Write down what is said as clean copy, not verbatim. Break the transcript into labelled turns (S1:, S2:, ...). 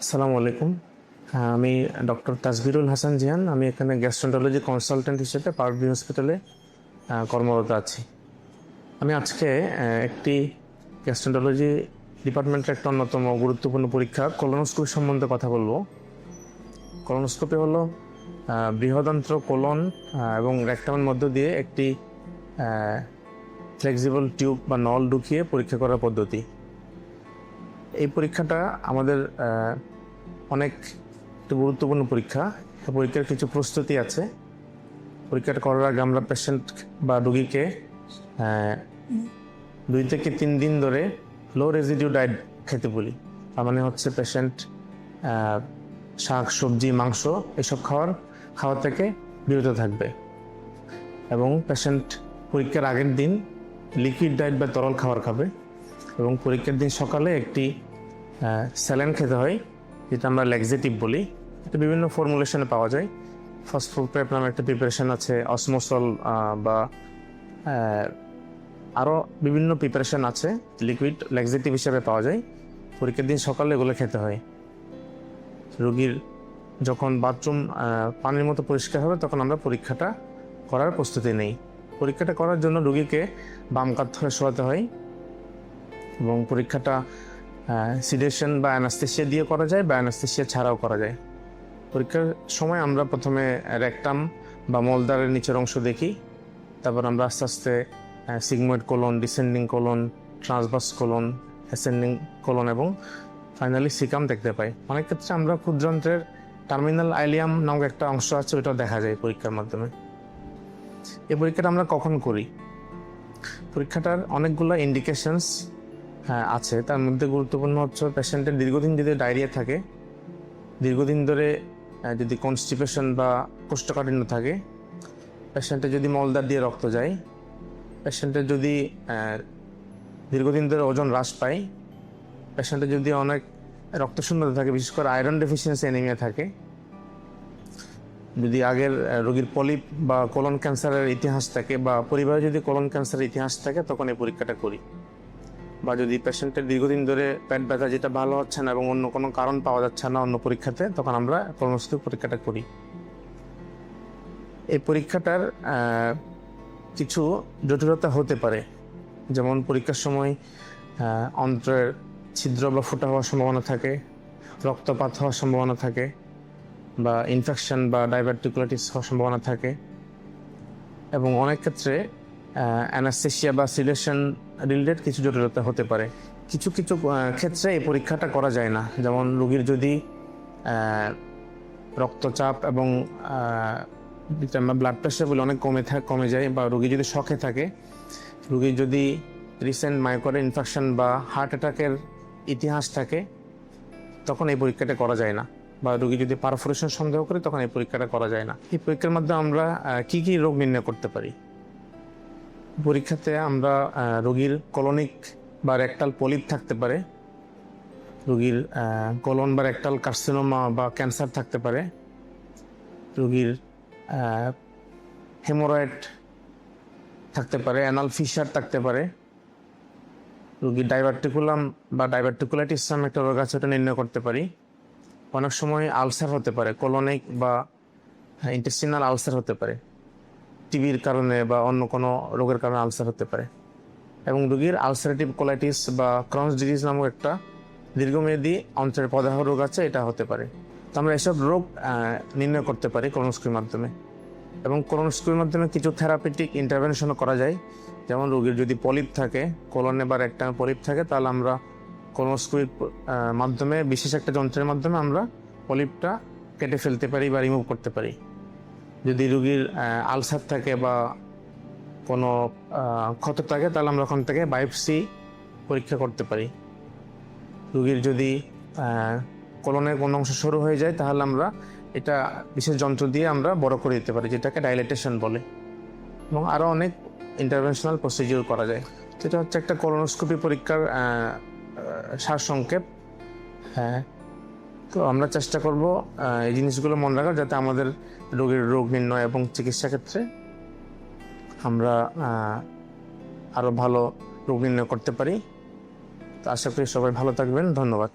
S1: আসসালামু আলাইকুম। আমি ডক্টর তাসবিরুল হাসান জিহান। আমি এখানে গ্যাস্ট্রোন্টারোলজি কনসালটেন্ট হিসেবে পারভি হসপিটালে কর্মরত আছি। আমি আজকে একটি গ্যাস্ট্রোন্টারোলজি ডিপার্টমেন্টের একটা অন্যতম গুরুত্বপূর্ণ পরীক্ষা কোলোনোস্কোপি সম্বন্ধে কথা বলবো। কোলোনোস্কোপি হলো বৃহদান্ত্র কোলন এবং রেকটামের মধ্য দিয়ে একটি ফ্লেক্সিবল টিউব বা নল ঢুকিয়ে পরীক্ষা করার পদ্ধতি। এই পরীক্ষাটা আমাদের অনেক গুরুত্বপূর্ণ পরীক্ষা। এই পরীক্ষার কিছু প্রস্তুতি আছে। পরীক্ষাটা করার আগে আমরা পেশেন্ট বা রোগীকে 2 থেকে 3 দিন ধরে লো রেজিডিউ ডায়েট খেতে বলি। তার মানে হচ্ছে পেশেন্ট শাক সবজি মাংস এসব খাওয়া থেকে বিরত থাকবে এবং পেশেন্ট পরীক্ষার আগের দিন লিকুইড ডায়েট বা তরল খাবার খাবে এবং পরীক্ষার দিন সকালে একটি স্যালাইন খেতে হয়, যেটা আমরা ল্যাক্সেটিভ বলি। এটা বিভিন্ন ফর্মুলেশনে পাওয়া যায়। ফসফোপ্রেপ নামে একটা প্রিপারেশন আছে, অসমোসল বা আরও বিভিন্ন প্রিপারেশন আছে, লিকুইড ল্যাক্সেটিভ হিসেবে পাওয়া যায়। পরীক্ষার দিন সকালে এগুলো খেতে হয়। রোগীর যখন বাথরুম পানির মতো পরিষ্কার হবে তখন আমরা পরীক্ষাটা করার প্রস্তুতি নেই। পরীক্ষাটা করার জন্য রোগীকে বাম কাত ধরে শোয়াতে হয় এবং পরীক্ষাটা সিডেশন বা অ্যানাস্থেসিয়া দিয়ে করা যায় বা অ্যানাস্থেসিয়া ছাড়াও করা যায়। পরীক্ষার সময় আমরা প্রথমে রেকটাম বা মলদ্বারের নিচের অংশ দেখি, তারপর আমরা আস্তে আস্তে sigmoid colon, descending colon, transverse colon, ascending colon এবং ফাইনালি সিকাম দেখতে পাই। অনেক ক্ষেত্রে আমরা ক্ষুদ্রন্ত্রের টার্মিনাল আইলিয়াম নামক একটা অংশ আছে, ওইটাও দেখা যায় পরীক্ষার মাধ্যমে। এই পরীক্ষাটা আমরা কখন করি? পরীক্ষাটার অনেকগুলো ইন্ডিকেশনস আছে। তার মধ্যে গুরুত্বপূর্ণ হচ্ছে পেশেন্টের দীর্ঘদিন যদি ডায়রিয়া থাকে, দীর্ঘদিন ধরে যদি কনস্টিপেশন বা কোষ্ঠকাঠিন্য থাকে, পেশেন্টের যদি মলদ্বার দিয়ে রক্ত যায়, পেশেন্টের যদি দীর্ঘদিন ধরে ওজন হ্রাস পায়, পেশেন্টের যদি অনেক রক্তশূন্যতা থাকে, বিশেষ করে আয়রন ডেফিসিয়েন্সি অ্যানিমিয়া থাকে, যদি আগের রোগীর পলিপ বা কোলন ক্যান্সারের ইতিহাস থাকে বা পরিবারে যদি কোলন ক্যান্সারের ইতিহাস থাকে, তখন এই পরীক্ষাটা করি। বা যদি পেশেন্টের দীর্ঘদিন ধরে পেট ব্যথা যেটা ভালো হচ্ছে না এবং অন্য কোনো কারণ পাওয়া যাচ্ছে না অন্য পরীক্ষাতে, তখন আমরা কোলোনোস্কোপি পরীক্ষাটা করি। এই পরীক্ষাটার কিছু জটিলতা হতে পারে, যেমন পরীক্ষার সময় অন্ত্রের ছিদ্র বা ফুটা হওয়ার সম্ভাবনা থাকে, রক্তপাত হওয়ার সম্ভাবনা থাকে, বা ইনফেকশন বা ডাইভার্টিকুলাইটিস হওয়ার সম্ভাবনা থাকে এবং অনেক ক্ষেত্রে অ্যানাস্থেসিয়া বা সিডেশন রিলেটেড কিছু জটিলতা হতে পারে। কিছু কিছু ক্ষেত্রে এই পরীক্ষাটা করা যায় না, যেমন রোগীর যদি রক্তচাপ এবং ব্লাড প্রেশার বলে অনেক কমে যায়, বা রোগী যদি শকে থাকে, রোগীর যদি রিসেন্ট মায়োকার্ডিয়াল ইনফেকশন বা হার্ট অ্যাটাকের ইতিহাস থাকে, তখন এই পরীক্ষাটা করা যায় না। বা রোগী যদি পারফোরেশন সন্দেহ করে, তখন এই পরীক্ষাটা করা যায় না। এই পরীক্ষার মাধ্যমে আমরা কি কি রোগ নির্ণয় করতে পারি? পরীক্ষাতে আমরা রোগীর কলোনিক বা রেকটাল পলিপ থাকতে পারে, রোগীর কোলন বা রেকটাল কার্সিনোমা বা ক্যান্সার থাকতে পারে, রোগীর হেমোরয়েড থাকতে পারে, অ্যানাল ফিশার থাকতে পারে, রোগীর ডাইভার্টিকুলাম বা ডাইভার্টিকুলাইটিস নামে একটা রোগ আছে, ওটা নির্ণয় করতে পারি। অনেক সময় আলসার হতে পারে, কোলনিক বা ইন্টেস্টিনাল আলসার হতে পারে, টিবির কারণে বা অন্য কোনো রোগের কারণে আলসার হতে পারে। এবং রোগীর আলসারেটিভ কোলাইটিস বা ক্রনস ডিজিজ নামক একটা দীর্ঘমেয়াদী অন্ত্রের প্রদাহ রোগ আছে, এটা হতে পারে। তো আমরা এসব রোগ নির্ণয় করতে পারি কোলোনোস্কোপির মাধ্যমে। এবং কোলোনোস্কোপির মাধ্যমে কিছু থেরাপিউটিক ইন্টারভেনশনও করা যায়। যেমন রোগীর যদি পলিপ থাকে, কোলনে বা রেকটামে পলিপ থাকে, তাহলে আমরা কোলোনোস্কোপির মাধ্যমে বিশেষ একটা যন্ত্রের মাধ্যমে আমরা পলিপটা কেটে ফেলতে পারি বা রিমুভ করতে পারি। যদি রোগীর আলসার থাকে বা কোনো ক্ষত থাকে, তাহলে আমরা ওখান থেকে বায়োপসি পরীক্ষা করতে পারি। রোগীর যদি কোলনের কোনো অংশ সরু হয়ে যায়, তাহলে আমরা এটা বিশেষ যন্ত্র দিয়ে আমরা বড় করে দিতে পারি, যেটাকে ডাইলেটেশন বলে। এবং আরও অনেক ইন্টারভেনশনাল প্রসিডিওর করা যায়। সেটা হচ্ছে একটা কোলোনোস্কোপি পরীক্ষার সারসংক্ষেপ। তো আমরা চেষ্টা করব এই জিনিসগুলো মনে রাখার, যাতে আমাদের রোগীর রোগ নির্ণয় এবং চিকিৎসা ক্ষেত্রে আমরা আরও ভালো রোগ নির্ণয় করতে পারি। তো আশা করি সবাই ভালো থাকবেন। ধন্যবাদ।